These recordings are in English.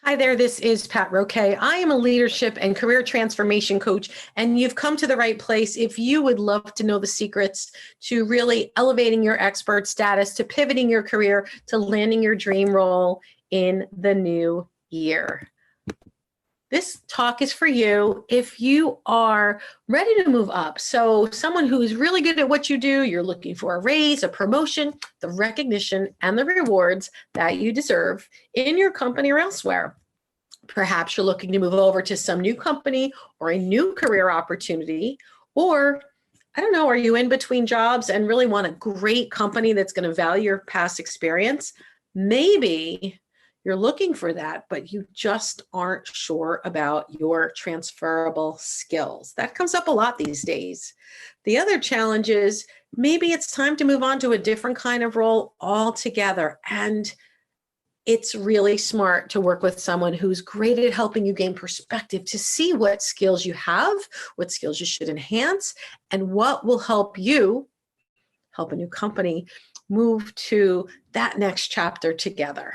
Hi there, this is Pat Roque. I am a leadership and career transformation coach, and you've come to the right place if you would love to know the secrets to really elevating your expert status, to pivoting your career, to landing your dream role in the new year. This talk is for you if you are ready to move up. So someone who is really good at what you do, you're looking for a raise, a promotion, the recognition, and the rewards that you deserve in your company or elsewhere. Perhaps you're looking to move over to some new company or a new career opportunity, or I don't know, are you in between jobs and really want a great company that's going to value your past experience? Maybe you're looking for that, but you just aren't sure about your transferable skills. That comes up a lot these days. The other challenge is maybe it's time to move on to a different kind of role altogether. And it's really smart to work with someone who's great at helping you gain perspective to see what skills you have, what skills you should enhance, and what will help you help a new company move to that next chapter together.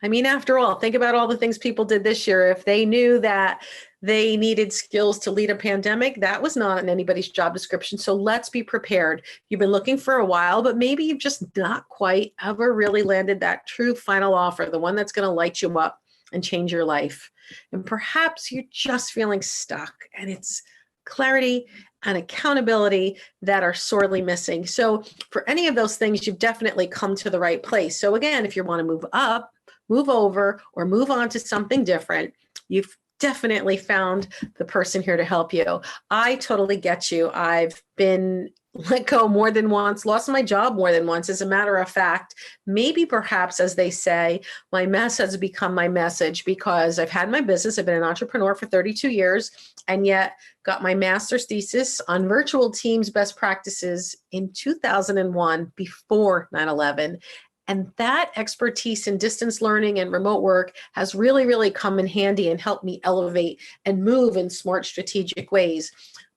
I mean, after all, think about all the things people did this year. If they knew that they needed skills to lead a pandemic, that was not in anybody's job description. So let's be prepared. You've been looking for a while, but maybe you've just not quite ever really landed that true final offer, the one that's going to light you up and change your life. And perhaps you're just feeling stuck, and it's clarity and accountability that are sorely missing. So for any of those things, you've definitely come to the right place. So again, if you want to move up, move over, or move on to something different, you've definitely found the person here to help you. I totally get you. I've been let go more than once, lost my job more than once. As a matter of fact, maybe perhaps, as they say, my mess has become my message, because I've had my business. I've been an entrepreneur for 32 years, and yet got my master's thesis on virtual teams best practices in 2001, before 9/11. And that expertise in distance learning and remote work has really, really come in handy and helped me elevate and move in smart, strategic ways.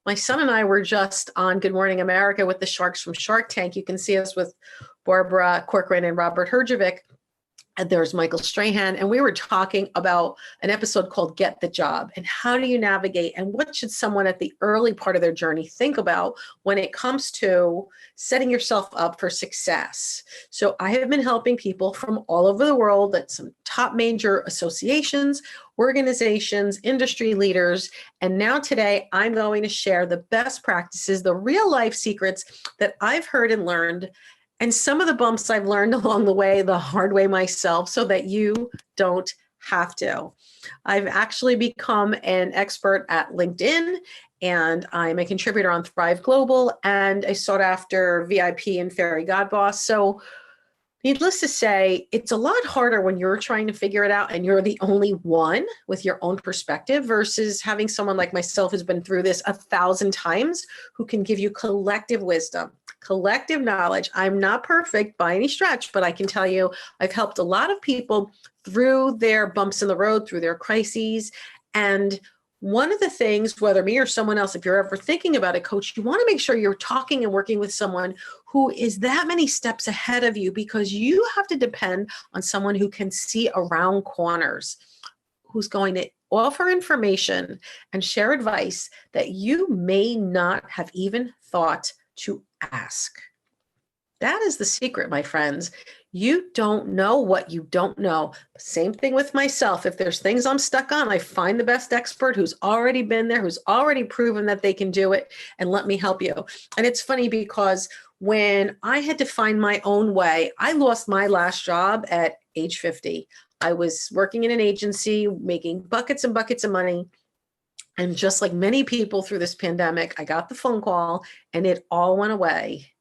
My son and I were just on Good Morning America with the Sharks from Shark Tank. You can see us with Barbara Corcoran and Robert Herjavec. And there's Michael Strahan, and we were talking about an episode called Get the Job, and how do you navigate, and what should someone at the early part of their journey think about when it comes to setting yourself up for success. So I have been helping people from all over the world at some top major associations, organizations, industry leaders, and now today I'm going to share the best practices, the real life secrets that I've heard and learned, and some of the bumps I've learned along the way, the hard way myself, so that you don't have to. I've actually become an expert at LinkedIn, and I'm a contributor on Thrive Global and a sought after VIP and Fairy God Boss. So needless to say, it's a lot harder when you're trying to figure it out and you're the only one with your own perspective, versus having someone like myself who's been through this 1,000 times, who can give you collective wisdom, collective knowledge. I'm not perfect by any stretch, but I can tell you I've helped a lot of people through their bumps in the road, through their crises. And one of the things, whether me or someone else, if you're ever thinking about a coach, you want to make sure you're talking and working with someone who is that many steps ahead of you, because you have to depend on someone who can see around corners, who's going to offer information and share advice that you may not have even thought to ask. That is the secret, my friends. You don't know what you don't know. Same thing with myself. If there's things I'm stuck on, I find the best expert who's already been there, who's already proven that they can do it, and let me help you. And it's funny, because when I had to find my own way, I lost my last job at age 50. I was working in an agency, making buckets and buckets of money. And just like many people through this pandemic, I got the phone call and it all went away.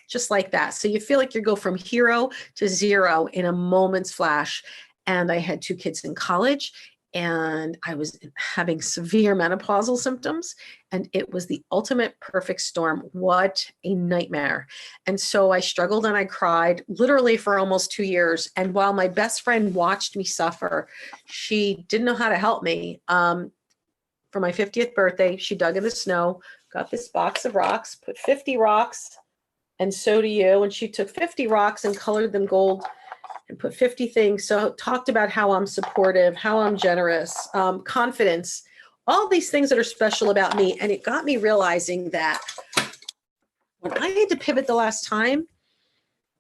Just like that. So you feel like you go from hero to zero in a moment's flash. And I had 2 kids in college, and I was having severe menopausal symptoms, and it was the ultimate perfect storm. What a nightmare. And so I struggled and I cried literally for almost 2 years. And while my best friend watched me suffer, she didn't know how to help me. For my 50th birthday, she dug in the snow, got this box of rocks, put 50 rocks, and so do you. And she took 50 rocks and colored them gold and put 50 things. So talked about how I'm supportive, how I'm generous, confidence, all these things that are special about me. And it got me realizing that when I had to pivot the last time,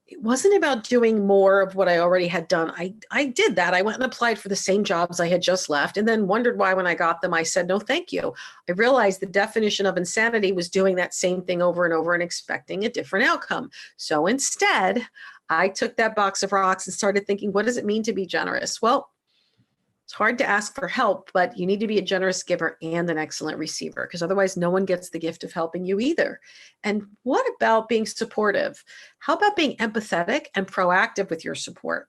it wasn't about doing more of what I already had done. I did that. I went and applied for the same jobs I had just left and then wondered why when I got them, I said, no, thank you. I realized the definition of insanity was doing that same thing over and over and expecting a different outcome. So instead, I took that box of rocks and started thinking, what does it mean to be generous? Well, it's hard to ask for help, but you need to be a generous giver and an excellent receiver, because otherwise no one gets the gift of helping you either. And what about being supportive? How about being empathetic and proactive with your support?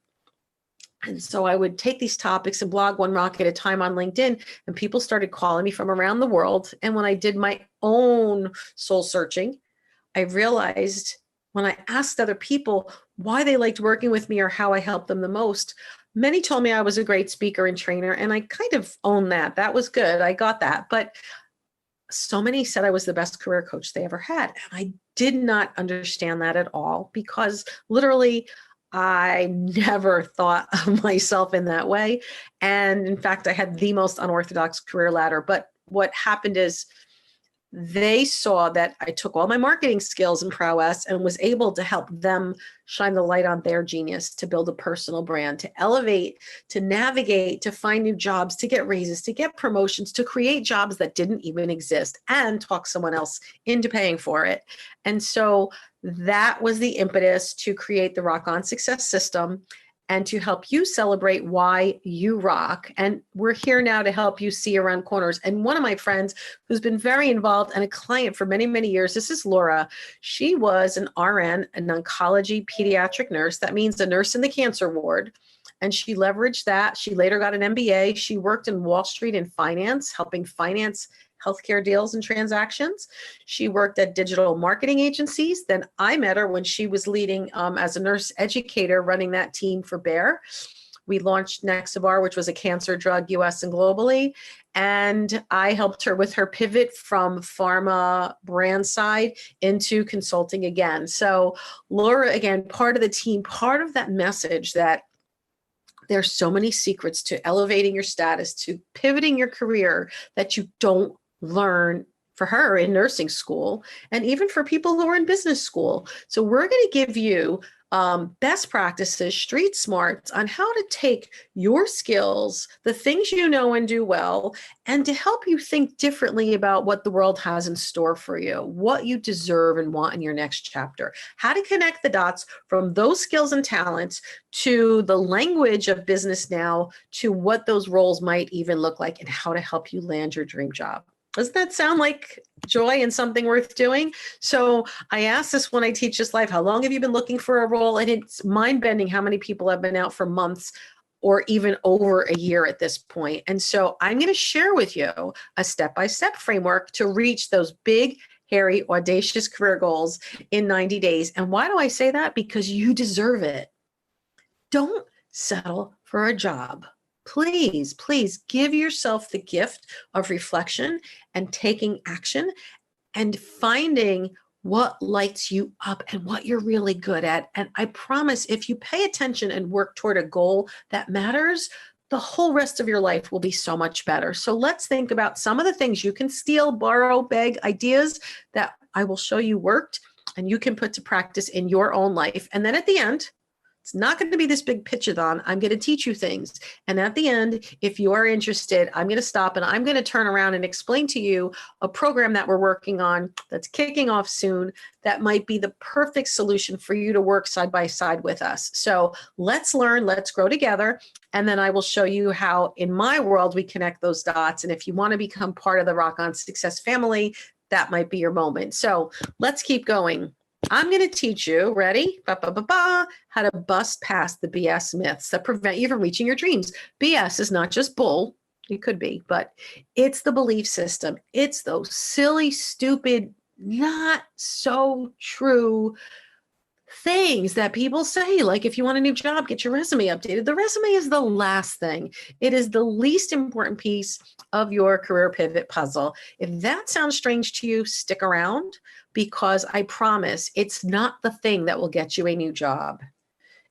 And so I would take these topics and blog one rock at a time on LinkedIn, and people started calling me from around the world. And when I did my own soul searching, I realized when I asked other people why they liked working with me or how I helped them the most, many told me I was a great speaker and trainer, and I kind of own that. That was good. I got that. But so many said I was the best career coach they ever had. And I did not understand that at all, because literally I never thought of myself in that way. And in fact, I had the most unorthodox career ladder. But what happened is they saw that I took all my marketing skills and prowess and was able to help them shine the light on their genius, to build a personal brand, to elevate, to navigate, to find new jobs, to get raises, to get promotions, to create jobs that didn't even exist, and talk someone else into paying for it. And so that was the impetus to create the Rock On Success System and to help you celebrate why you rock. And we're here now to help you see around corners. And one of my friends who's been very involved and a client for many, many years, this is Laura. She was an RN, an oncology pediatric nurse. That means a nurse in the cancer ward. And she leveraged that. She later got an MBA. She worked in Wall Street in finance, helping finance healthcare deals and transactions. She worked at digital marketing agencies. Then I met her when she was leading as a nurse educator, running that team for Bayer. We launched Nexavar, which was a cancer drug, US and globally. And I helped her with her pivot from pharma brand side into consulting again. So Laura, again, part of the team, part of that message that there's so many secrets to elevating your status, to pivoting your career that you don't learn for her in nursing school, and even for people who are in business school. So we're going to give you best practices, street smarts on how to take your skills, the things you know and do well, and to help you think differently about what the world has in store for you, what you deserve and want in your next chapter, how to connect the dots from those skills and talents to the language of business now, to what those roles might even look like, and how to help you land your dream job. Doesn't that sound like joy and something worth doing? So I ask this when I teach this live, how long have you been looking for a role? And it's mind-bending how many people have been out for months or even over a year at this point. And so I'm going to share with you a step-by-step framework to reach those big, hairy, audacious career goals in 90 days. And why do I say that? Because you deserve it. Don't settle for a job. Please, please give yourself the gift of reflection and taking action and finding what lights you up and what you're really good at. And I promise, if you pay attention and work toward a goal that matters, the whole rest of your life will be so much better. So let's think about some of the things you can steal, borrow, beg, ideas that I will show you worked and you can put to practice in your own life. And then at the end, it's not going to be this big pitch-a-thon. I'm going to teach you things. And at the end, if you are interested, I'm going to stop and I'm going to turn around and explain to you a program that we're working on that's kicking off soon that might be the perfect solution for you to work side by side with us. So let's learn, let's grow together. And then I will show you how in my world we connect those dots. And if you want to become part of the Rock On Success family, that might be your moment. So let's keep going. I'm going to teach you, ready? How to bust past the BS myths that prevent you from reaching your dreams. BS is not just bull. It could be, but it's the belief system. It's those silly, stupid, not so true things that people say, like if you want a new job, get your resume updated. The resume is the last thing. It is the least important piece of your career pivot puzzle. If that sounds strange to you, stick around, because I promise it's not the thing that will get you a new job.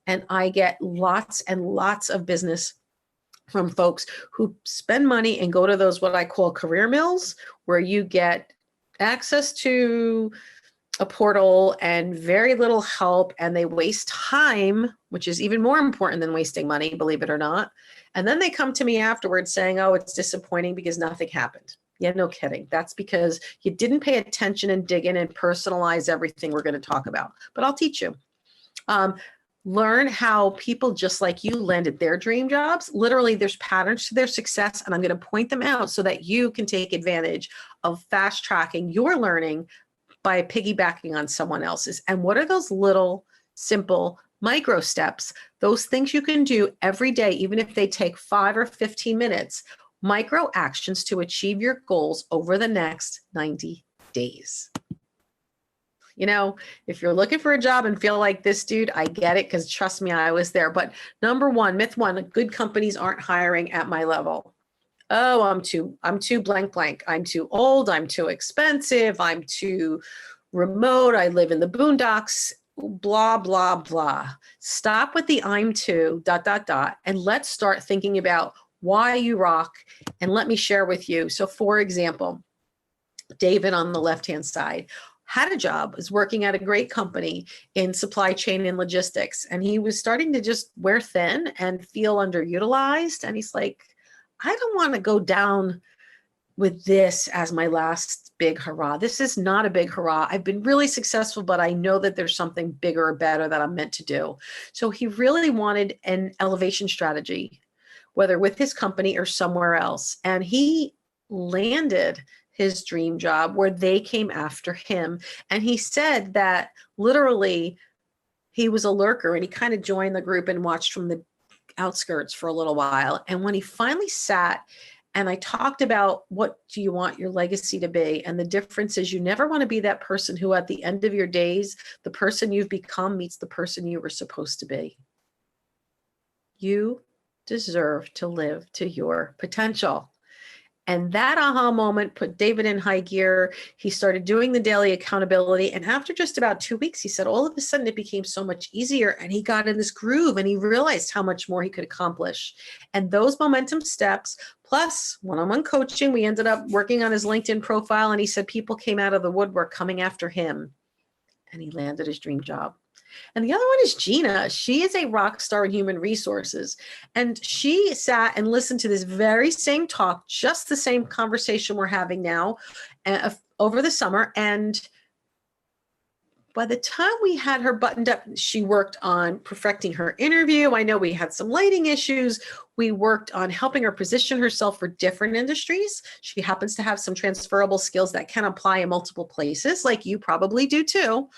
And I get lots and lots of business from folks who spend money and go to those, what I call career mills, where you get access to a portal and very little help, and they waste time, which is even more important than wasting money, believe it or not. And then they come to me afterwards saying, oh, it's disappointing because nothing happened. Yeah, no kidding. That's because you didn't pay attention and dig in and personalize everything we're going to talk about. But I'll teach you. Learn how people just like you landed their dream jobs. Literally, there's patterns to their success, and I'm going to point them out so that you can take advantage of fast tracking your learning by piggybacking on someone else's. And what are those little, simple micro steps, those things you can do every day, even if they take 5 or 15 minutes, micro actions to achieve your goals over the next 90 days. You know, if you're looking for a job and feel like this dude, I get it, because trust me, I was there. But number one, myth one, good companies aren't hiring at my level. Oh, I'm too blank blank. I'm too old. I'm too expensive. I'm too remote. I live in the boondocks, blah, blah, blah. Stop with the I'm too, ... And let's start thinking about why you rock. And let me share with you. So for example, David on the left-hand side had a job, was working at a great company in supply chain and logistics. And he was starting to just wear thin and feel underutilized. And he's like, I don't want to go down with this as my last big hurrah. This is not a big hurrah. I've been really successful, but I know that there's something bigger or better that I'm meant to do. So he really wanted an elevation strategy, whether with his company or somewhere else. And he landed his dream job where they came after him. And he said that literally he was a lurker, and he kind of joined the group and watched from the outskirts for a little while. And when he finally sat and I talked about, what do you want your legacy to be? And the difference is, you never want to be that person who at the end of your days, the person you've become meets the person you were supposed to be. You deserve to live to your potential. And that aha moment put David in high gear. He started doing the daily accountability. And after just about 2 weeks, he said, all of a sudden it became so much easier. And he got in this groove and he realized how much more he could accomplish. And those momentum steps, plus one-on-one coaching, we ended up working on his LinkedIn profile. And he said people came out of the woodwork coming after him. And he landed his dream job. And the other one is Gina. She is a rock star in human resources. And she sat and listened to this very same talk, just the same conversation we're having now over the summer. And by the time we had her buttoned up, she worked on perfecting her interview. I know we had some lighting issues. We worked on helping her position herself for different industries. She happens to have some transferable skills that can apply in multiple places, like you probably do too.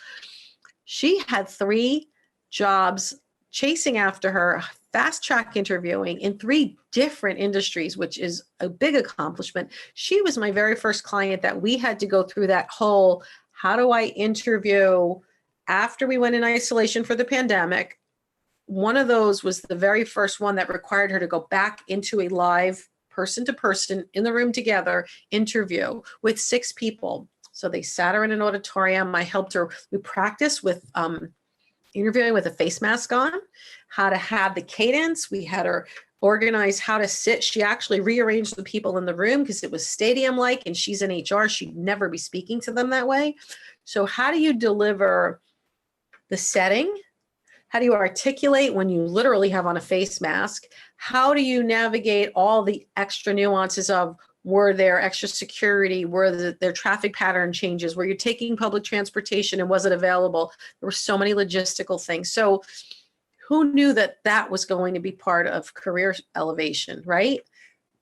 She had 3 jobs chasing after her, fast track interviewing in 3 different industries, which is a big accomplishment. She was my very first client that we had to go through that whole, how do I interview after we went in isolation for the pandemic. One of those was the very first one that required her to go back into a live person to person in the room together interview with 6 people. So they sat her in an auditorium. I helped her. We practiced with interviewing with a face mask on, how to have the cadence. We had her organize how to sit. She actually rearranged the people in the room because it was stadium-like, and she's in HR. She'd never be speaking to them that way. So how do you deliver the setting? How do you articulate when you literally have on a face mask? How do you navigate all the extra nuances of, were there extra security? Were there traffic pattern changes? Were you taking public transportation and was it available? There were so many logistical things. So who knew that that was going to be part of career elevation, right?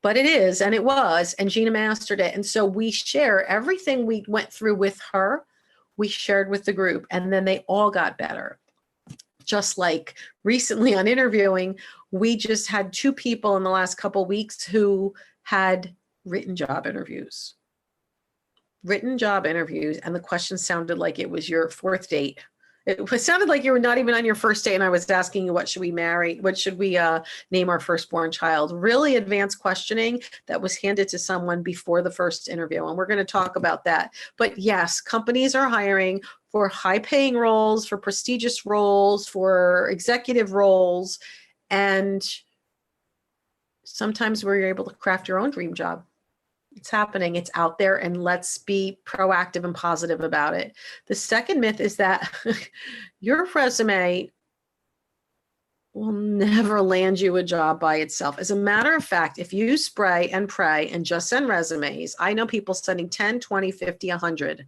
But it is, and it was, and Gina mastered it. And so we share everything we went through with her, we shared with the group, and then they all got better. Just like recently on interviewing, we just had 2 people in the last couple of weeks who had written job interviews, and the question sounded like it was your 4th date. It sounded like you were not even on your first date and I was asking you, what should we marry? What should we name our firstborn child? Really advanced questioning that was handed to someone before the first interview. And we're going to talk about that. But yes, companies are hiring for high paying roles, for prestigious roles, for executive roles. And sometimes we're able to craft your own dream job. It's happening. It's out there, and let's be proactive and positive about it. The second myth is that your resume will never land you a job by itself. As a matter of fact, if you spray and pray and just send resumes, I know people sending 10, 20, 50, 100.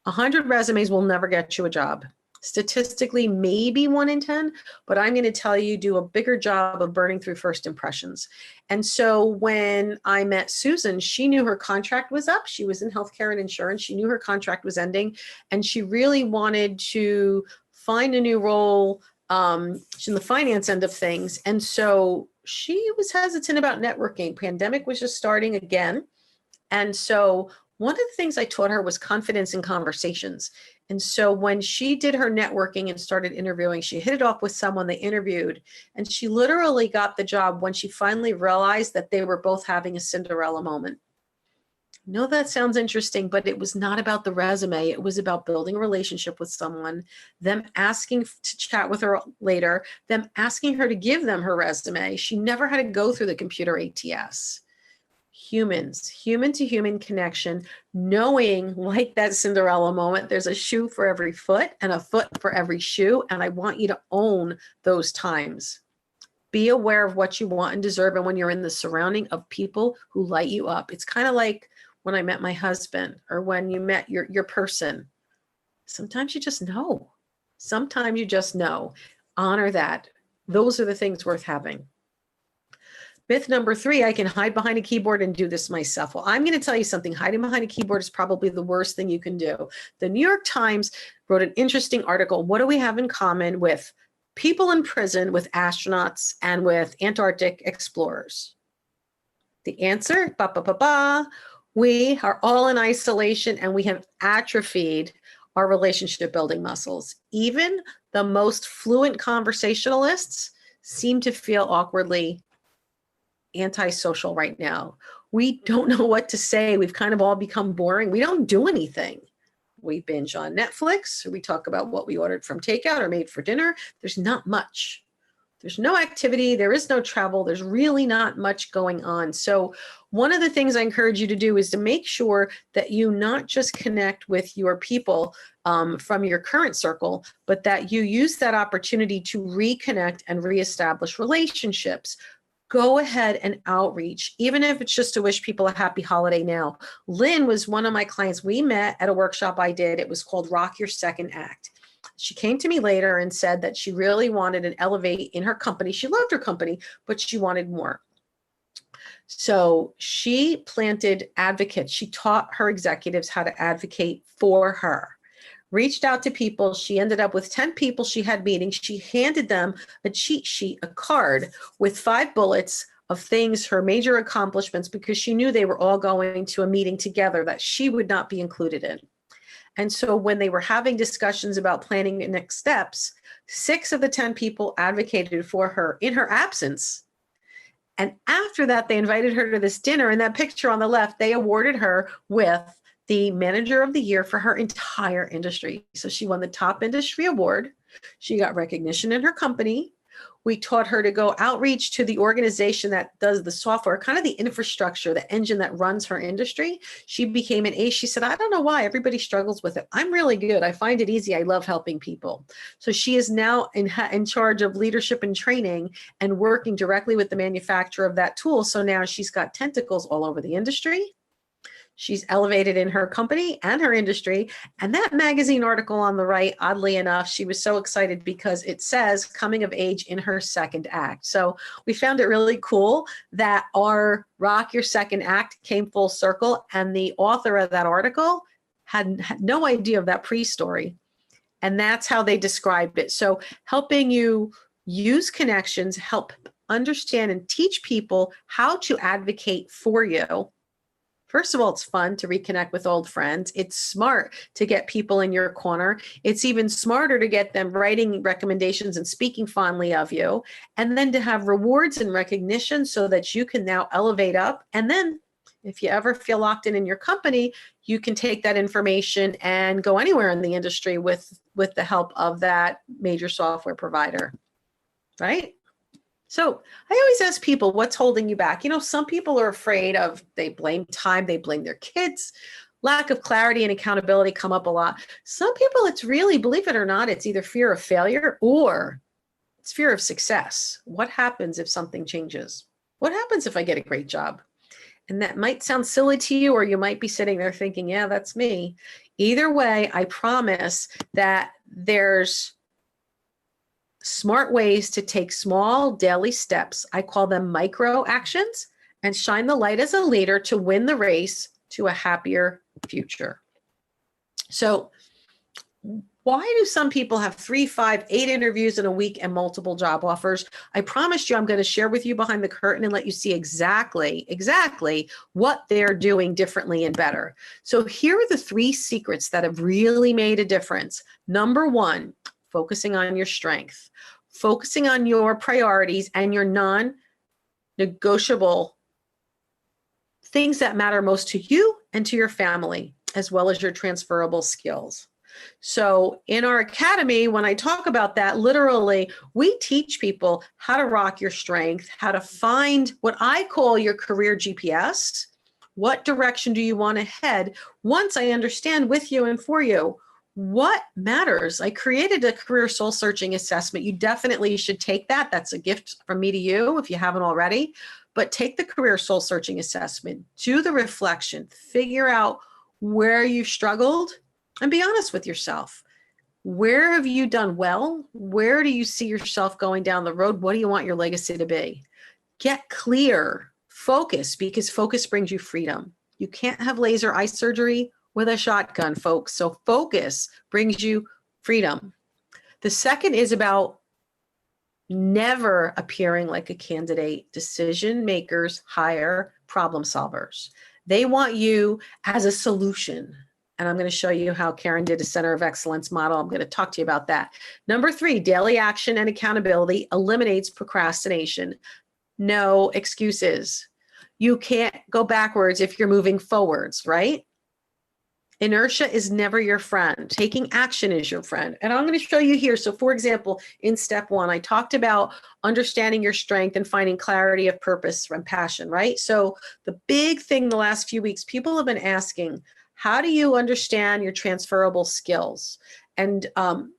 100 resumes will never get you a job. Statistically, maybe 1 in 10, but I'm going to tell you, do a bigger job of burning through first impressions. And so when I met Susan, she knew her contract was up. She was in healthcare and insurance. She knew her contract was ending, and she really wanted to find a new role. She's in the finance end of things. And so she was hesitant about networking. Pandemic was just starting again. And so one of the things I taught her was confidence in conversations. And so when she did her networking and started interviewing, she hit it off with someone they interviewed, and she literally got the job when she finally realized that they were both having a Cinderella moment. I know that sounds interesting, but it was not about the resume. It was about building a relationship with someone, them asking to chat with her later, them asking her to give them her resume. She never had to go through the computer ATS. Humans, human to human connection, knowing, like that Cinderella moment, there's a shoe for every foot and a foot for every shoe. And I want you to own those times. Be aware of what you want and deserve. And when you're in the surrounding of people who light you up, it's kind of like when I met my husband, or when you met your person. Sometimes you just know. Sometimes you just know. Honor that. Those are the things worth having. Myth number 3, I can hide behind a keyboard and do this myself. Well, I'm going to tell you something. Hiding behind a keyboard is probably the worst thing you can do. The New York Times wrote an interesting article. What do we have in common with people in prison, with astronauts, and with Antarctic explorers? The answer, we are all in isolation, and we have atrophied our relationship building muscles. Even the most fluent conversationalists seem to feel awkwardly antisocial right now. We don't know what to say. We've kind of all become boring. We don't do anything. We binge on Netflix, or we talk about what we ordered from takeout or made for dinner. There's not much. There's no activity. There is no travel. There's really not much going on. So one of the things I encourage you to do is to make sure that you not just connect with your people from your current circle, but that you use that opportunity to reconnect and reestablish relationships. Go ahead and outreach, even if it's just to wish people a happy holiday now. Lynn was one of my clients. We met at a workshop I did. It was called Rock Your Second Act. She came to me later and said that she really wanted an elevate in her company. She loved her company, but she wanted more. So she planted advocates. She taught her executives how to advocate for her. Reached out to people. She ended up with 10 people she had meetings. She handed them a cheat sheet, a card with 5 bullets of things, her major accomplishments, because she knew they were all going to a meeting together that she would not be included in. And so when they were having discussions about planning the next steps, 6 of the 10 people advocated for her in her absence. And after that, they invited her to this dinner. And that picture on the left, they awarded her with the Manager of the Year for her entire industry. So she won the top industry award. She got recognition in her company. We taught her to go outreach to the organization that does the software, kind of the infrastructure, the engine that runs her industry. She became an ace. She said, I don't know why everybody struggles with it. I'm really good. I find it easy. I love helping people. So she is now in charge of leadership and training and working directly with the manufacturer of that tool. So now she's got tentacles all over the industry. She's elevated in her company and her industry. And that magazine article on the right, oddly enough, she was so excited because it says coming of age in her second act. So we found it really cool that our Rock Your Second Act came full circle, and the author of that article had no idea of that pre-story. And that's how they described it. So helping you use connections, help understand and teach people how to advocate for you First of all, it's fun to reconnect with old friends. It's smart to get people in your corner. It's even smarter to get them writing recommendations and speaking fondly of you. And then to have rewards and recognition so that you can now elevate up. And then if you ever feel locked in your company, you can take that information and go anywhere in the industry with the help of that major software provider, right? So I always ask people, what's holding you back? Some people are afraid they blame time, they blame their kids. Lack of clarity and accountability come up a lot. Some people, it's really, believe it or not, it's either fear of failure or it's fear of success. What happens if something changes? What happens if I get a great job? And that might sound silly to you, or you might be sitting there thinking, yeah, that's me. Either way, I promise that there's smart ways to take small daily steps. I call them micro actions, and shine the light as a leader to win the race to a happier future. So why do some people have 3, 5, 8 interviews in a week and multiple job offers? I promised you I'm going to share with you behind the curtain and let you see exactly what they're doing differently and better. So here are the 3 secrets that have really made a difference. Number 1, focusing on your strength, focusing on your priorities and your non-negotiable things that matter most to you and to your family, as well as your transferable skills. So in our academy, when I talk about that, literally, we teach people how to rock your strength, how to find what I call your career GPS. What direction do you want to head? Once I understand with you and for you what matters. I created a career soul searching assessment. You definitely should take that. That's a gift from me to you if you haven't already. But take the career soul searching assessment, do the reflection, figure out where you've struggled, and be honest with yourself. Where have you done well? Where do you see yourself going down the road? What do you want your legacy to be? Get clear, focus, because focus brings you freedom. You can't have laser eye surgery with a shotgun, folks. So focus brings you freedom. The second is about never appearing like a candidate. Decision makers hire problem solvers. They want you as a solution. And I'm going to show you how Karen did a center of excellence model. I'm going to talk to you about that. Number 3, daily action and accountability eliminates procrastination. No excuses. You can't go backwards if you're moving forwards, right? Inertia is never your friend. Taking action is your friend. And I'm going to show you here. So for example, in step 1, I talked about understanding your strength and finding clarity of purpose and passion, right? So the big thing the last few weeks, people have been asking, how do you understand your transferable skills? And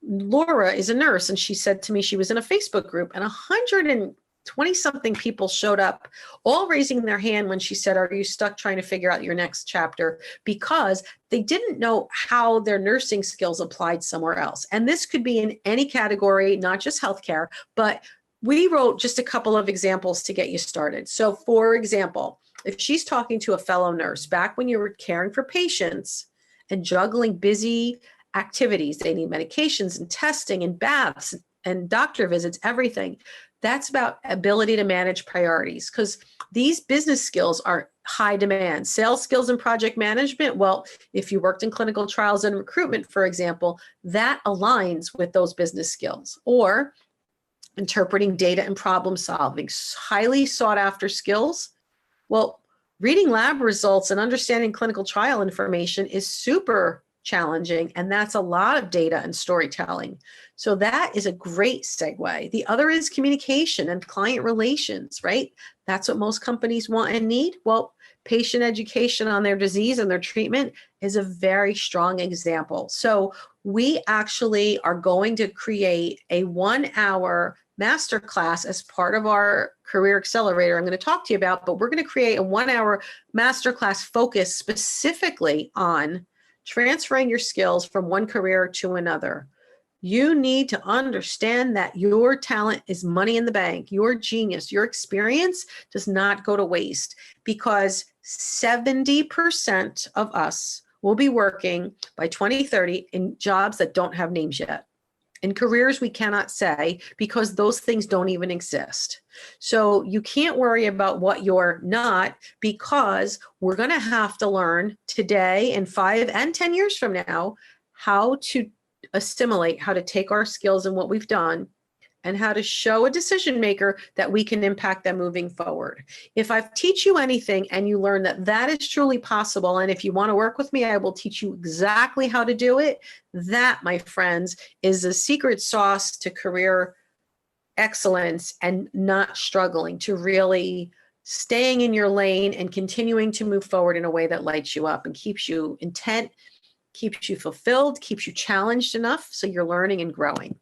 Laura is a nurse, and she said to me, she was in a Facebook group, and 120-something people showed up, all raising their hand when she said, are you stuck trying to figure out your next chapter? Because they didn't know how their nursing skills applied somewhere else. And this could be in any category, not just healthcare, but we wrote just a couple of examples to get you started. So for example, if she's talking to a fellow nurse, back when you were caring for patients and juggling busy activities, they need medications and testing and baths and doctor visits, everything. That's about ability to manage priorities, because these business skills are high demand. Sales skills and project management, well, if you worked in clinical trials and recruitment, for example, that aligns with those business skills. Or interpreting data and problem solving, highly sought after skills. Well, reading lab results and understanding clinical trial information is super challenging, and that's a lot of data and storytelling. So that is a great segue. The other is communication and client relations, right? That's what most companies want and need. Well, patient education on their disease and their treatment is a very strong example. So we actually are going to create a 1-hour masterclass as part of our career accelerator I'm going to talk to you about, but we're going to create a 1-hour masterclass focused specifically on transferring your skills from one career to another. You need to understand that your talent is money in the bank. Your genius, your experience does not go to waste, because 70% of us will be working by 2030 in jobs that don't have names yet. In careers, we cannot say because those things don't even exist. So you can't worry about what you're not, because we're going to have to learn today and 5 and 10 years from now how to assimilate, how to take our skills and what we've done and how to show a decision maker that we can impact them moving forward. If I teach you anything and you learn that that is truly possible, and if you want to work with me, I will teach you exactly how to do it. That, my friends, is the secret sauce to career excellence and not struggling, to really staying in your lane and continuing to move forward in a way that lights you up and keeps you intent, keeps you fulfilled, keeps you challenged enough so you're learning and growing.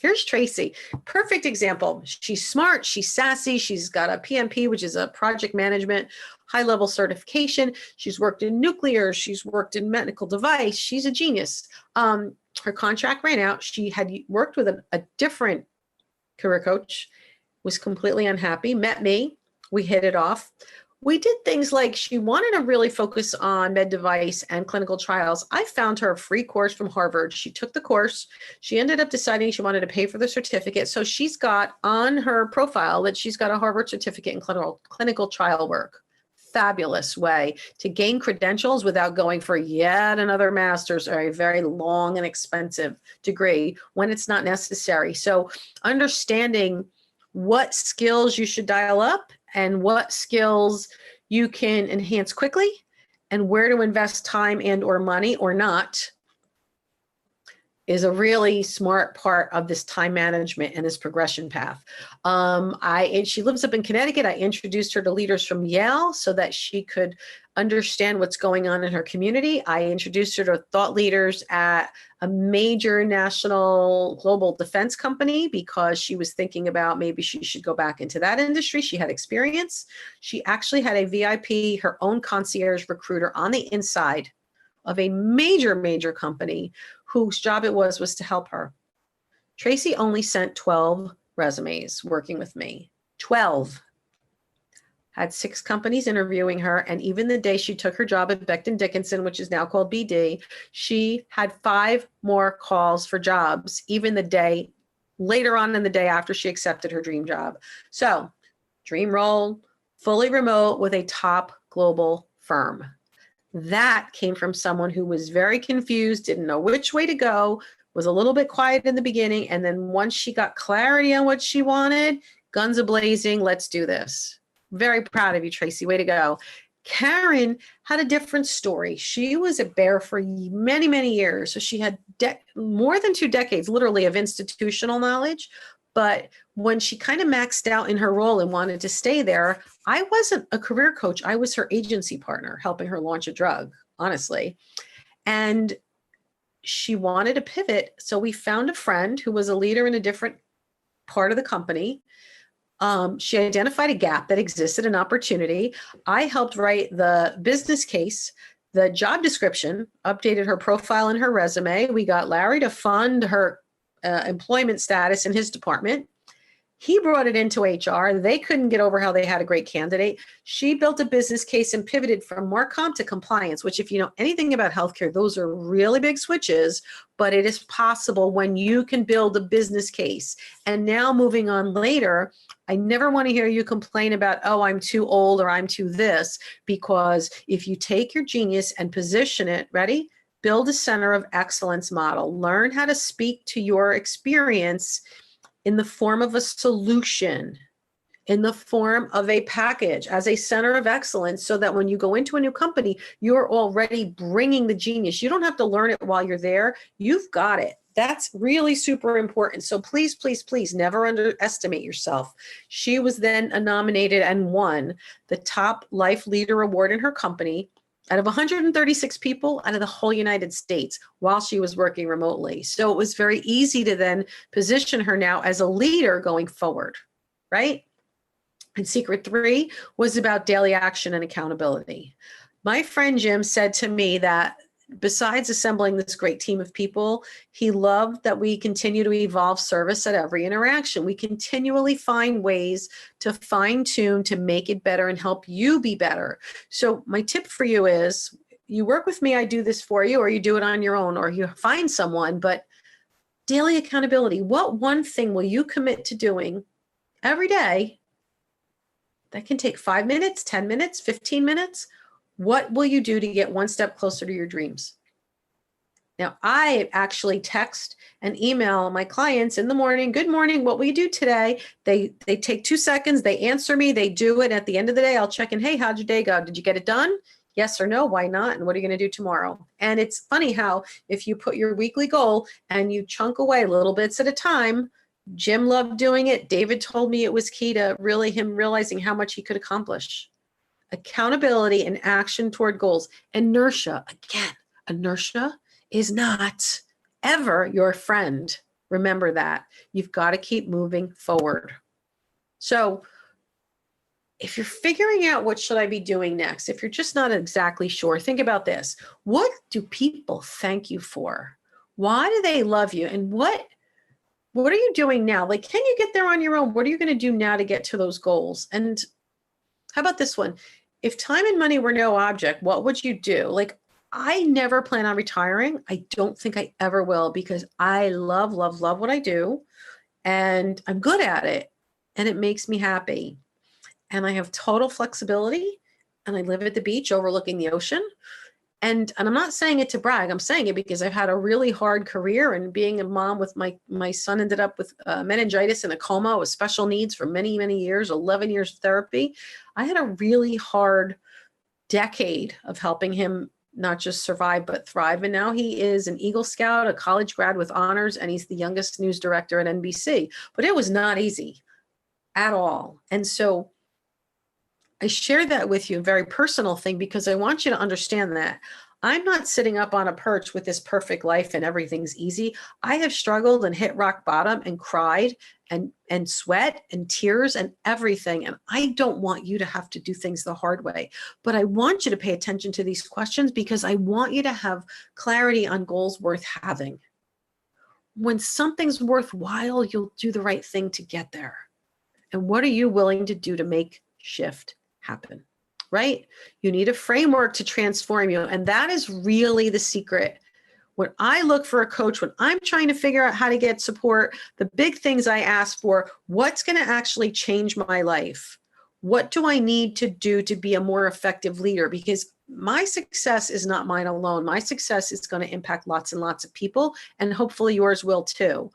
Here's Tracy, perfect example. She's smart, she's sassy, she's got a PMP, which is a project management, high-level certification. She's worked in nuclear, she's worked in medical device. She's a genius. Her contract ran out. She had worked with a different career coach, was completely unhappy, met me, we hit it off. We did things like she wanted to really focus on med device and clinical trials. I found her a free course from Harvard. She took the course. She ended up deciding she wanted to pay for the certificate. So she's got on her profile that she's got a Harvard certificate in clinical trial work. Fabulous way to gain credentials without going for yet another master's or a very long and expensive degree when it's not necessary. So understanding what skills you should dial up and what skills you can enhance quickly and where to invest time and or money or not is a really smart part of this time management and this progression path. She lives up in Connecticut. I introduced her to leaders from Yale so that she could understand what's going on in her community. I introduced her to thought leaders at a major national global defense company because she was thinking about maybe she should go back into that industry. She had experience. She actually had a VIP, her own concierge recruiter on the inside of a major company whose job it was to help her. Tracy only sent 12 resumes working with me. 12. Had 6 companies interviewing her, and even the day she took her job at Becton Dickinson, which is now called BD, she had 5 more calls for jobs, even the day later on in the day after she accepted her dream job. So, dream role, fully remote with a top global firm. That came from someone who was very confused, didn't know which way to go, was a little bit quiet in the beginning, and then once she got clarity on what she wanted, guns a-blazing, let's do this. Very proud of you, Tracy. Way to go. Karen had a different story. She was a bear for many years. So she had more than 2 decades, literally, of institutional knowledge. But when she kind of maxed out in her role and wanted to stay there, I wasn't a career coach. I was her agency partner, helping her launch a drug, honestly. And she wanted to pivot. So we found a friend who was a leader in a different part of the company. She identified a gap that existed, an opportunity. I helped write the business case, the job description, updated her profile and her resume. We got Larry to fund her employment status in his department. He brought it into HR. They couldn't get over how they had a great candidate. She built a business case and pivoted from Marcom to compliance, which if you know anything about healthcare, those are really big switches, but it is possible when you can build a business case. And now moving on later, I never want to hear you complain about, oh, I'm too old or I'm too this, because if you take your genius and position it, ready? Build a center of excellence model. Learn how to speak to your experience in the form of a solution, in the form of a package, as a center of excellence, so that when you go into a new company, you're already bringing the genius. You don't have to learn it while you're there. You've got it. That's really super important. So please, please, please never underestimate yourself. She was then nominated and won the top life leader award in her company out of 136 people out of the whole United States while she was working remotely. So it was very easy to then position her now as a leader going forward, right? And secret 3 was about daily action and accountability. My friend Jim said to me that besides assembling this great team of people, he loved that we continue to evolve service at every interaction. We continually find ways to fine tune, to make it better and help you be better. So my tip for you is you work with me, I do this for you, or you do it on your own, or you find someone, but Daily accountability. What one thing will you commit to doing every day that can take 5 minutes, 10 minutes, 15 minutes? What will you do to get one step closer to your dreams? Now, I actually text and email my clients in the morning. Good morning. What will you do today? They take 2 seconds. They answer me. They do it. At the end of the day, I'll check in. Hey, how'd your day go? Did you get it done? Yes or no? Why not? And what are you going to do tomorrow? And it's funny how if you put your weekly goal and you chunk away little bits at a time, Jim loved doing it. David told me it was key to really him realizing how much he could accomplish. Accountability and action toward goals. Inertia, again, inertia is not ever your friend. Remember that. You've got to keep moving forward. So if you're figuring out what should I be doing next, if you're just not exactly sure, think about this. What do people thank you for? Why do they love you? And what are you doing now? Like, can you get there on your own? What are you going to do now to get to those goals? And how about this one? If time and money were no object, what would you do? Like, I never plan on retiring. I don't think I ever will because I love, love, love what I do. And I'm good at it. And it makes me happy. And I have total flexibility. And I live at the beach overlooking the ocean. And I'm not saying it to brag. I'm saying it because I've had a really hard career. And being a mom with my son ended up with meningitis and a coma with special needs for many, many years, 11 years of therapy. I had a really hard decade of helping him not just survive, but thrive. And now he is an Eagle Scout, a college grad with honors, and he's the youngest news director at NBC. But it was not easy at all. And so I share that with you, a very personal thing, because I want you to understand that I'm not sitting up on a perch with this perfect life and everything's easy. I have struggled and hit rock bottom and cried and sweat and tears and everything. And I don't want you to have to do things the hard way, but I want you to pay attention to these questions because I want you to have clarity on goals worth having. When something's worthwhile, you'll do the right thing to get there. And what are you willing to do to make shift happen, right? You need a framework to transform you. And that is really the secret. When I look for a coach, when I'm trying to figure out how to get support, the big things I ask for, what's going to actually change my life? What do I need to do to be a more effective leader? Because my success is not mine alone. My success is going to impact lots and lots of people, and hopefully yours will too.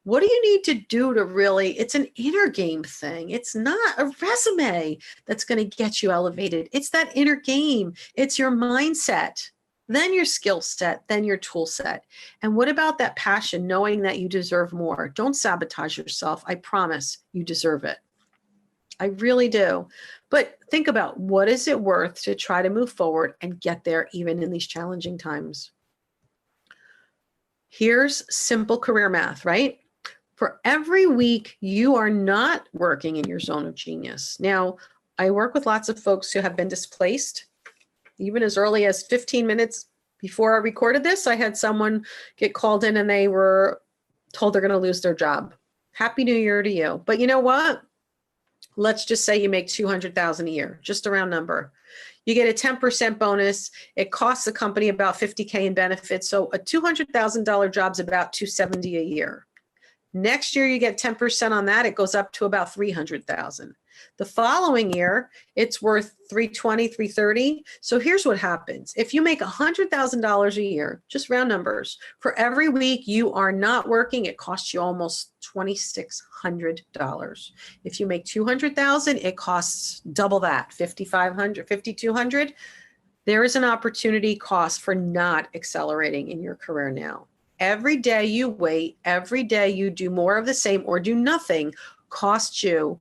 What do you need to do to really, it's an inner game thing. It's not a resume that's going to get you elevated. It's that inner game. It's your mindset, then your skill set, then your tool set. And what about that passion, knowing that you deserve more? Don't sabotage yourself. I promise you deserve it. I really do. But think about, what is it worth to try to move forward and get there even in these challenging times? Here's simple career math, right? For every week you are not working in your zone of genius. Now, I work with lots of folks who have been displaced. Even as early as 15 minutes before I recorded this, I had someone get called in and they were told they're going to lose their job. Happy New Year to you. But you know what? Let's just say you make $200,000 a year, just a round number. You get a 10% bonus. It costs the company about $50K in benefits. So a $200,000 job's about $270 a year. Next year, you get 10% on that. It goes up to about $300,000. The following year, it's worth $320,000, $330,000. So here's what happens. If you make $100,000 a year, just round numbers, for every week you are not working, it costs you almost $2,600. If you make $200,000, it costs double that, $5,500, $5,200. There is an opportunity cost for not accelerating in your career now. Every day you wait, every day you do more of the same or do nothing costs you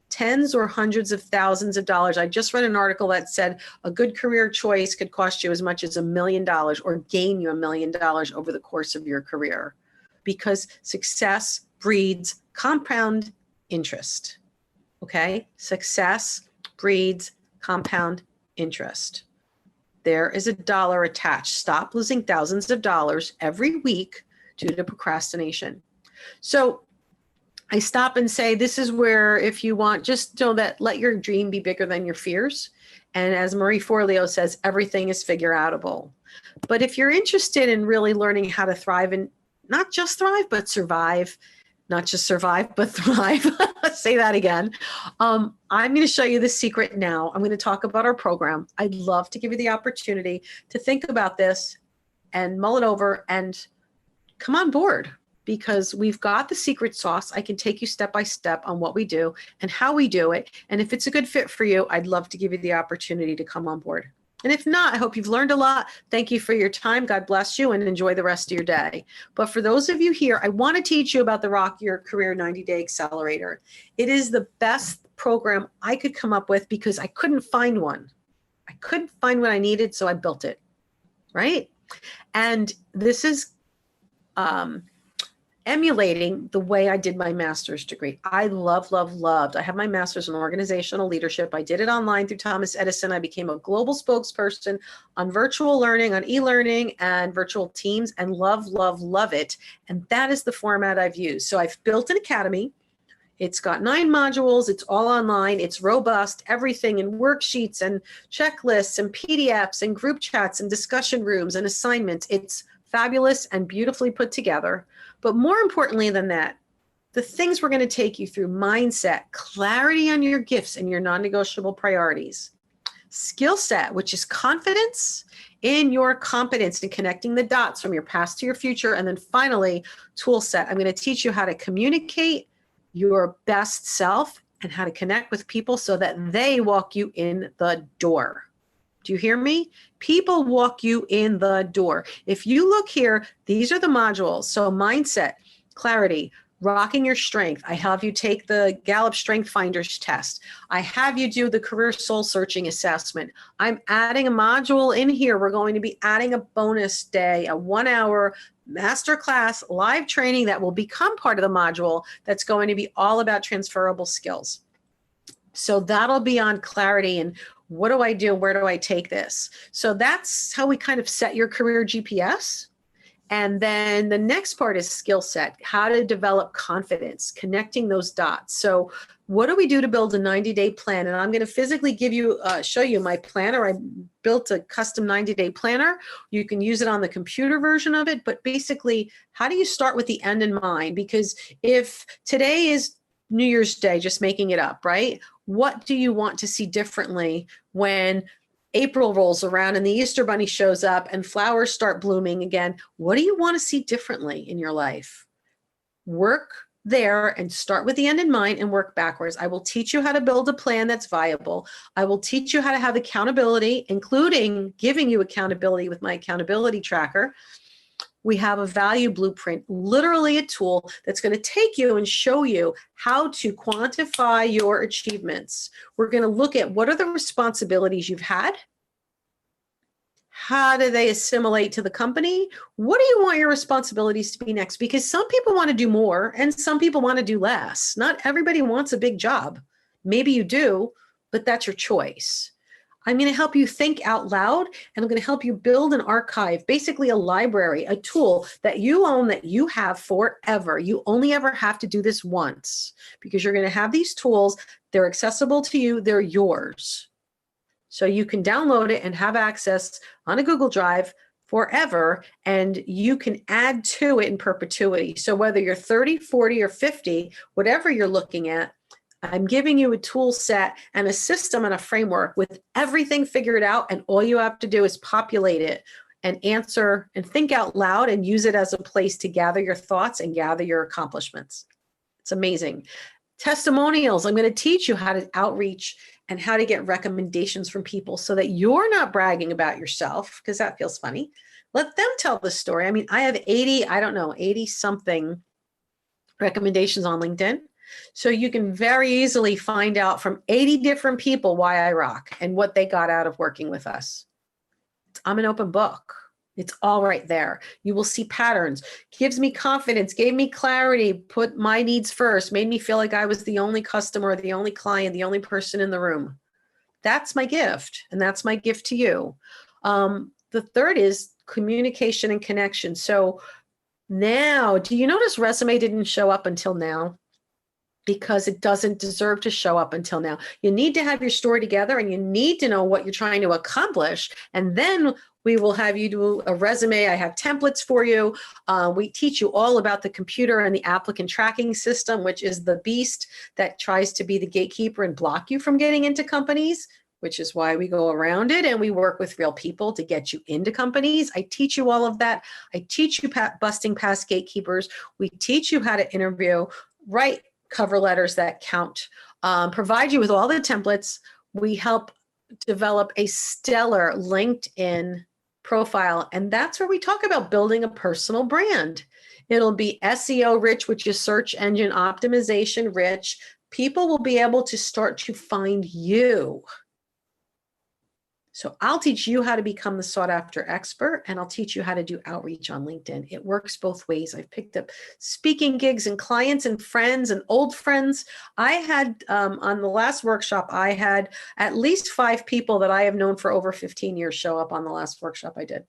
tens or hundreds of thousands of dollars. I just read an article that said a good career choice could cost you as much as $1 million or gain you $1 million over the course of your career, because success breeds compound interest. Okay? Success breeds compound interest. There is a dollar attached. Stop losing thousands of dollars every week due to procrastination. So I stop and say, this is where, if you want, just know that let your dream be bigger than your fears. And as Marie Forleo says, everything is figure outable. But if you're interested in really learning how to thrive in not just thrive, but survive. Not just survive, but thrive. Say that again. I'm going to show you the secret now. I'm going to talk about our program. I'd love to give you the opportunity to think about this and mull it over and come on board, because we've got the secret sauce. I can take you step by step on what we do and how we do it. And if it's a good fit for you, I'd love to give you the opportunity to come on board. And if not, I hope you've learned a lot. Thank you for your time. God bless you, and enjoy the rest of your day. But for those of you here, I want to teach you about the Rock Your Career 90-Day Accelerator. It is the best program I could come up with because I couldn't find one. I couldn't find what I needed, so I built it, right? And this is emulating the way I did my master's degree. I loved. I have my master's in organizational leadership. I did it online through Thomas Edison. I became a global spokesperson on virtual learning, on e-learning and virtual teams, and love it. And that is the format I've used. So I've built an academy. It's got 9 modules. It's all online. It's robust, everything in worksheets and checklists and PDFs and group chats and discussion rooms and assignments. It's fabulous and beautifully put together. But more importantly than that, the things we're going to take you through: mindset, clarity on your gifts and your non-negotiable priorities; skill set, which is confidence in your competence and connecting the dots from your past to your future; and then finally, tool set. I'm going to teach you how to communicate your best self and how to connect with people so that they walk you in the door. Do you hear me? People walk you in the door. If you look here, these are the modules. So mindset, clarity, rocking your strength. I have you take the Gallup Strength Finders test. I have you do the career soul searching assessment. I'm adding a module in here. We're going to be adding a bonus day, a 1-hour masterclass live training that will become part of the module that's going to be all about transferable skills. So that'll be on clarity and what do I do? Where do I take this? So that's how we kind of set your career GPS. And then the next part is skill set, how to develop confidence, connecting those dots. So what do we do to build a 90-day plan? And I'm going to physically give you, show you my planner. I built a custom 90-day planner. You can use it on the computer version of it. But basically, how do you start with the end in mind? Because if today is New Year's Day, just making it up, right? What do you want to see differently when April rolls around and the Easter Bunny shows up and flowers start blooming again? What do you want to see differently in your life? Work there and start with the end in mind and work backwards. I will teach you how to build a plan that's viable. I will teach you how to have accountability, including giving you accountability with my accountability tracker. We have a value blueprint, literally a tool that's going to take you and show you how to quantify your achievements. We're going to look at what are the responsibilities you've had. How do they assimilate to the company? What do you want your responsibilities to be next? Because some people want to do more and some people want to do less. Not everybody wants a big job. Maybe you do, but that's your choice. I'm going to help you think out loud, and I'm going to help you build an archive, basically a library, a tool that you own, that you have forever. You only ever have to do this once because you're going to have these tools. They're accessible to you. They're yours. So you can download it and have access on a Google Drive forever, and you can add to it in perpetuity. So whether you're 30, 40, or 50, whatever you're looking at, I'm giving you a tool set and a system and a framework with everything figured out, and all you have to do is populate it and answer and think out loud and use it as a place to gather your thoughts and gather your accomplishments. It's amazing. Testimonials. I'm going to teach you how to outreach and how to get recommendations from people so that you're not bragging about yourself, because that feels funny. Let them tell the story. I mean, I have 80 something recommendations on LinkedIn. So you can very easily find out from 80 different people why I rock and what they got out of working with us. I'm an open book. It's all right there. You will see patterns. Gives me confidence, gave me clarity, put my needs first, made me feel like I was the only customer, the only client, the only person in the room. That's my gift, and that's my gift to you. The third is communication and connection. So now, do you notice resume didn't show up until now? because it doesn't deserve to show up until now. You need to have your story together and you need to know what you're trying to accomplish. And then we will have you do a resume. I have templates for you. We teach you all about the computer and the applicant tracking system, which is the beast that tries to be the gatekeeper and block you from getting into companies, which is why we go around it and we work with real people to get you into companies. I teach you all of that. I teach you busting past gatekeepers. We teach you how to interview, write cover letters that count, provide you with all the templates. We help develop a stellar LinkedIn profile. And that's where we talk about building a personal brand. It'll be SEO rich, which is search engine optimization rich. People will be able to start to find you. So I'll teach you how to become the sought after expert, and I'll teach you how to do outreach on LinkedIn. It works both ways. I've picked up speaking gigs and clients and friends and old friends. I had, on the last workshop, I had at least 5 people that I have known for over 15 years show up on the last workshop I did.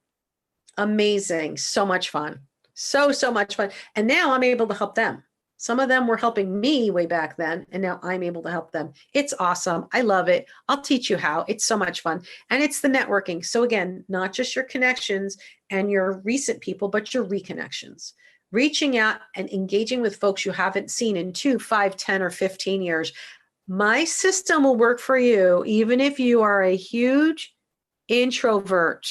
Amazing. So much fun. So much fun. And now I'm able to help them. Some of them were helping me way back then, and now I'm able to help them. It's awesome. I love it. I'll teach you how. It's so much fun. And it's the networking. So again, not just your connections and your recent people, but your reconnections. Reaching out and engaging with folks you haven't seen in 2, 5, 10, or 15 years. My system will work for you, even if you are a huge introvert.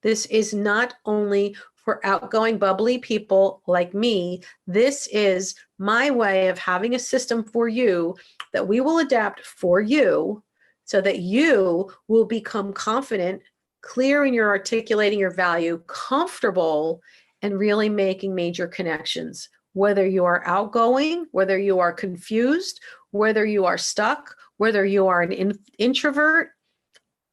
This is not only for outgoing, bubbly people like me. This is my way of having a system for you that we will adapt for you so that you will become confident, clear in your articulating your value, comfortable, and really making major connections. Whether you are outgoing, whether you are confused, whether you are stuck, whether you are an introvert,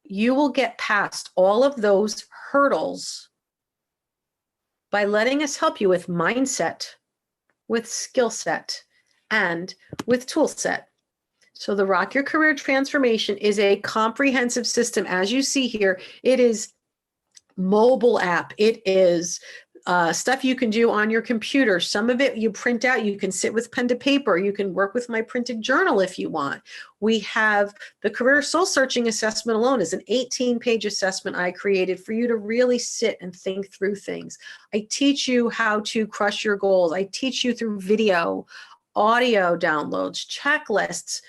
you will get past all of those hurdles by letting us help you with mindset, with skill set, and with tool set. So the Rock Your Career Transformation is a comprehensive system. As you see here, it is mobile app. It is stuff you can do on your computer. Some of it you print out. You can sit with pen to paper. You can work with my printed journal if you want. We have the Career Soul Searching Assessment alone is an 18-page assessment I created for you to really sit and think through things. I teach you how to crush your goals. I teach you through video, audio downloads, checklists.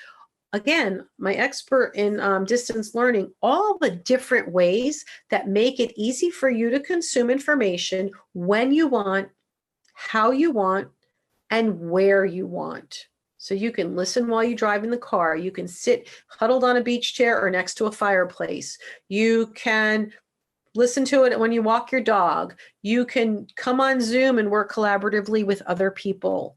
Again, my expert in distance learning, all the different ways that make it easy for you to consume information when you want, how you want, and where you want. So you can listen while you drive in the car. You can sit huddled on a beach chair or next to a fireplace. You can listen to it when you walk your dog. You can come on Zoom and work collaboratively with other people.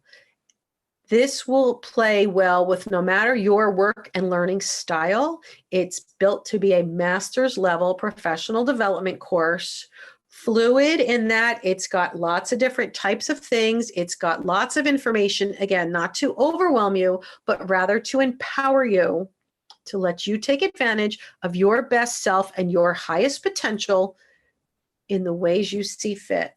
This will play well with no matter your work and learning style. It's built to be a master's level professional development course, fluid in that it's got lots of different types of things. It's got lots of information, again, not to overwhelm you, but rather to empower you, to let you take advantage of your best self and your highest potential in the ways you see fit,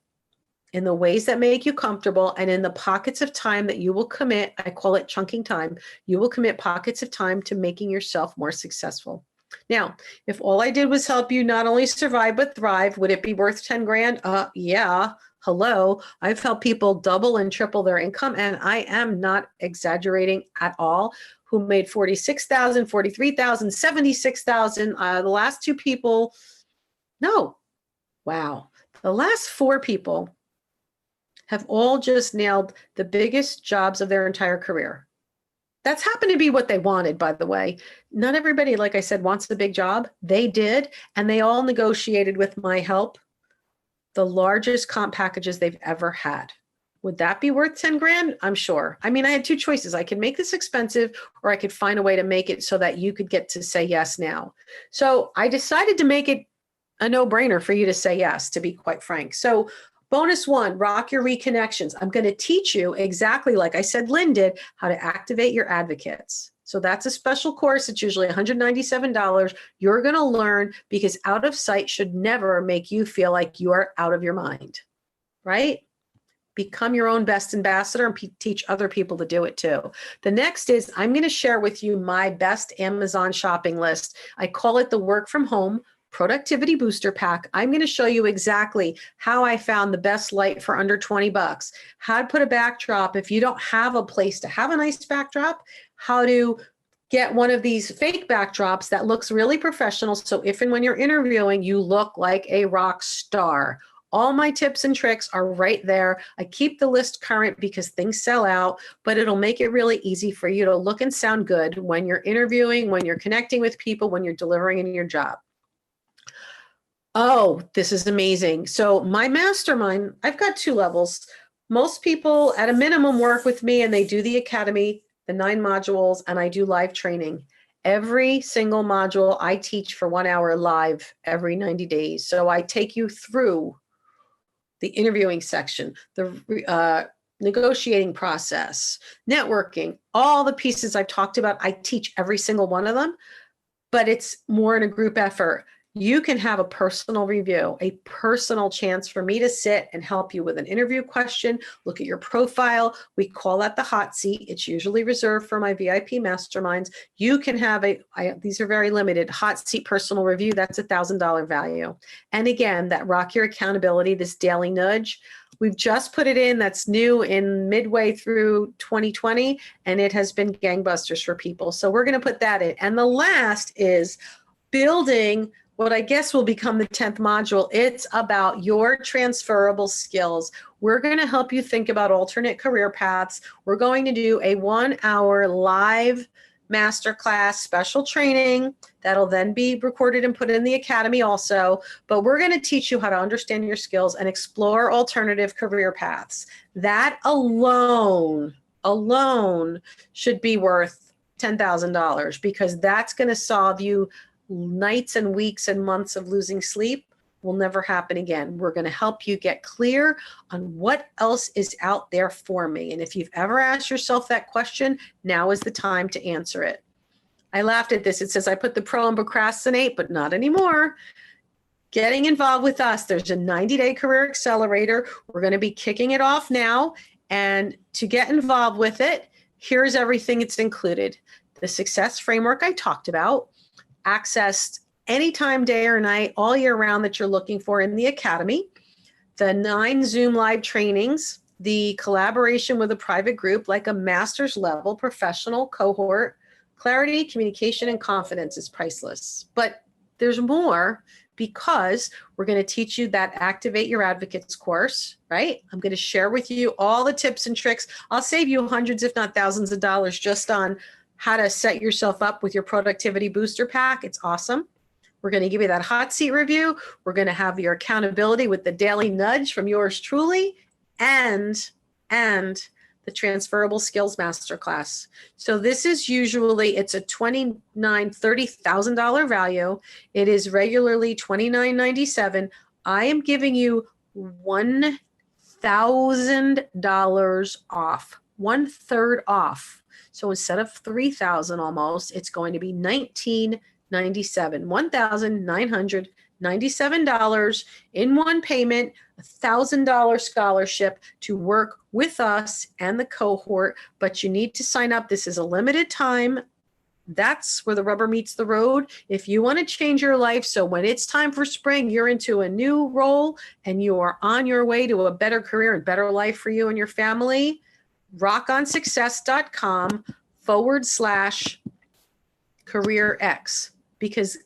in the ways that make you comfortable, and in the pockets of time that you will commit. I call it chunking time. You will commit pockets of time to making yourself more successful. Now, if all I did was help you not only survive, but thrive, would it be worth 10 grand? Yeah. Hello. I've helped people double and triple their income, and I am not exaggerating at all, who made $46,000, $43,000, $76,000. The last 2 people, no. Wow. The last 4 people have all just nailed the biggest jobs of their entire career. That's happened to be what they wanted, by the way. Not everybody, like I said, wants the big job. They did, and they all negotiated with my help the largest comp packages they've ever had. Would that be worth 10 grand? I'm sure. I mean, I had 2 choices. I could make this expensive, or I could find a way to make it so that you could get to say yes now. So I decided to make it a no-brainer for you to say yes, to be quite frank. So bonus 1, Rock Your Reconnections. I'm going to teach you exactly like I said Lynn did, how to activate your advocates. So that's a special course. It's usually $197. You're going to learn, because out of sight should never make you feel like you are out of your mind, right? Become your own best ambassador and teach other people to do it too. The next is I'm going to share with you my best Amazon shopping list. I call it the work from home productivity booster pack. I'm going to show you exactly how I found the best light for under 20 bucks, how to put a backdrop if you don't have a place to have a nice backdrop, how to get one of these fake backdrops that looks really professional. So if and when you're interviewing, you look like a rock star. All my tips and tricks are right there. I keep the list current because things sell out, but it'll make it really easy for you to look and sound good when you're interviewing, when you're connecting with people, when you're delivering in your job. Oh, this is amazing. So my mastermind, I've got 2 levels. Most people at a minimum work with me and they do the academy, the 9 modules, and I do live training. Every single module I teach for 1 hour live every 90 days. So I take you through the interviewing section, the negotiating process, networking, all the pieces I've talked about. I teach every single one of them, but it's more in a group effort. You can have a personal review, a personal chance for me to sit and help you with an interview question, look at your profile. We call that the hot seat. It's usually reserved for my VIP masterminds. You can have these are very limited, hot seat personal review. That's $1,000 value. And again, that rock your accountability, this daily nudge. We've just put it in. That's new in midway through 2020, and it has been gangbusters for people. So we're going to put that in. And the last is building what I guess will become the 10th module. It's about your transferable skills. We're going to help you think about alternate career paths. We're going to do a 1-hour live masterclass special training that'll then be recorded and put in the academy also. But we're going to teach you how to understand your skills and explore alternative career paths. That alone should be worth $10,000 because that's going to solve you nights and weeks and months of losing sleep. Will never happen again. We're going to help you get clear on what else is out there for me. And if you've ever asked yourself that question, now is the time to answer it. I laughed at this. It says I put the pro and procrastinate, but not anymore. Getting involved with us. There's a 90-day career accelerator. We're going to be kicking it off now. And to get involved with it, here's everything it's included. The success framework I talked about, accessed anytime, day or night, all year round that you're looking for in the academy, the 9 Zoom live trainings, the collaboration with a private group like a master's level professional cohort, clarity, communication, and confidence is priceless. But there's more because we're going to teach you that Activate Your Advocates course, right? I'm going to share with you all the tips and tricks. I'll save you hundreds, if not thousands of dollars just on how to set yourself up with your productivity booster pack. It's awesome. We're going to give you that hot seat review. We're going to have your accountability with the daily nudge from yours truly and the transferable skills masterclass. So this is usually, it's a $30,000 value. It is regularly $29.97. I am giving you $1,000 off, 1/3 off. So instead of $3,000 almost, it's going to be $1,997, $1,997 in one payment, $1,000 scholarship to work with us and the cohort. But you need to sign up. This is a limited time. That's where the rubber meets the road. If you want to change your life, so when it's time for spring, you're into a new role and you are on your way to a better career and better life for you and your family, rockonsuccess.com/career-X, because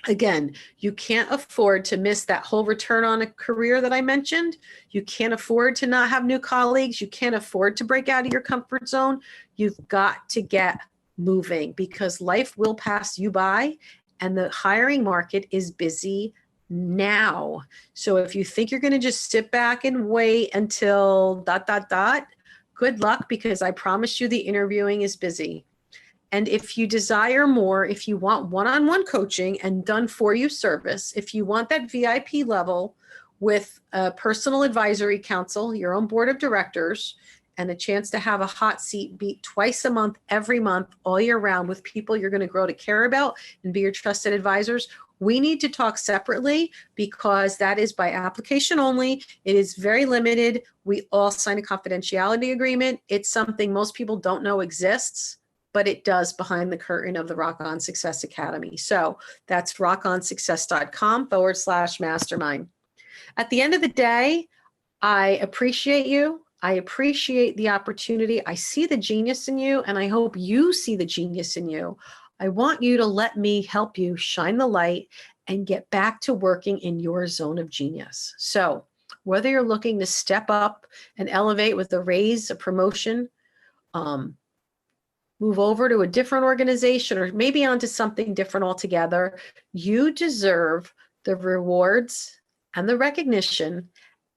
again, you can't afford to miss that whole return on a career that I mentioned. You can't afford to not have new colleagues. You can't afford to break out of your comfort zone. You've got to get moving because life will pass you by and the hiring market is busy now. So if you think you're going to just sit back and wait until ... good luck, because I promise you the interviewing is busy. And if you desire more, if you want one-on-one coaching and done for you service, if you want that VIP level with a personal advisory council, your own board of directors, and a chance to have a hot seat beat twice a month, every month, all year round with people you're going to grow to care about and be your trusted advisors, we need to talk separately because that is by application only. It is very limited. We all sign a confidentiality agreement. It's something most people don't know exists, but it does behind the curtain of the Rock On Success Academy. So that's rockonsuccess.com/mastermind. At the end of the day, I appreciate you. I appreciate the opportunity. I see the genius in you, and I hope you see the genius in you. I want you to let me help you shine the light and get back to working in your zone of genius. So whether you're looking to step up and elevate with a raise, a promotion, move over to a different organization, or maybe onto something different altogether, you deserve the rewards and the recognition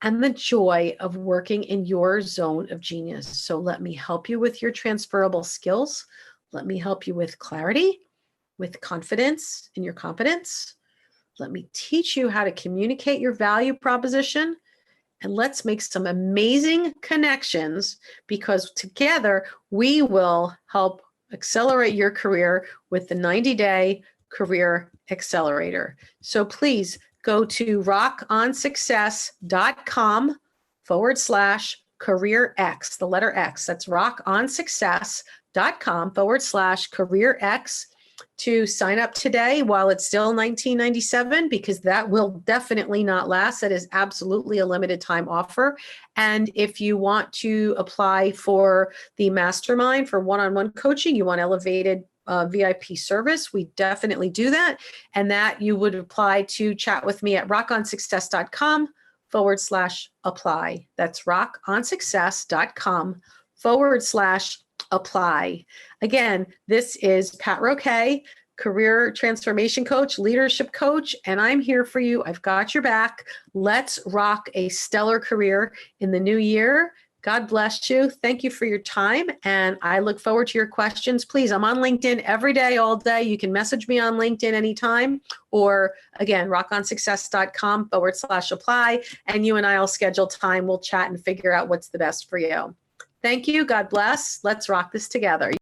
and the joy of working in your zone of genius. So let me help you with your transferable skills. Let me help you with clarity, with confidence in your competence. Let me teach you how to communicate your value proposition. And let's make some amazing connections, because together we will help accelerate your career with the 90-day career accelerator. So please go to rockonsuccess.com/career X, the letter X. That's rockonsuccess.com/career X to sign up today while it's still $19.97, because that will definitely not last. That is absolutely a limited time offer. And if you want to apply for the Mastermind for one-on-one coaching, you want elevated VIP service, we definitely do that. And that you would apply to chat with me at rockonsuccess.com/apply. That's rockonsuccess.com/apply. Again, this is Pat Roque, career transformation coach, leadership coach, and I'm here for you. I've got your back. Let's rock a stellar career in the new year. God bless you. Thank you for your time, and I look forward to your questions. Please, I'm on LinkedIn every day, all day. You can message me on LinkedIn anytime, or again, rockonsuccess.com/apply, and you and I will schedule time. We'll chat and figure out what's the best for you. Thank you. God bless. Let's rock this together.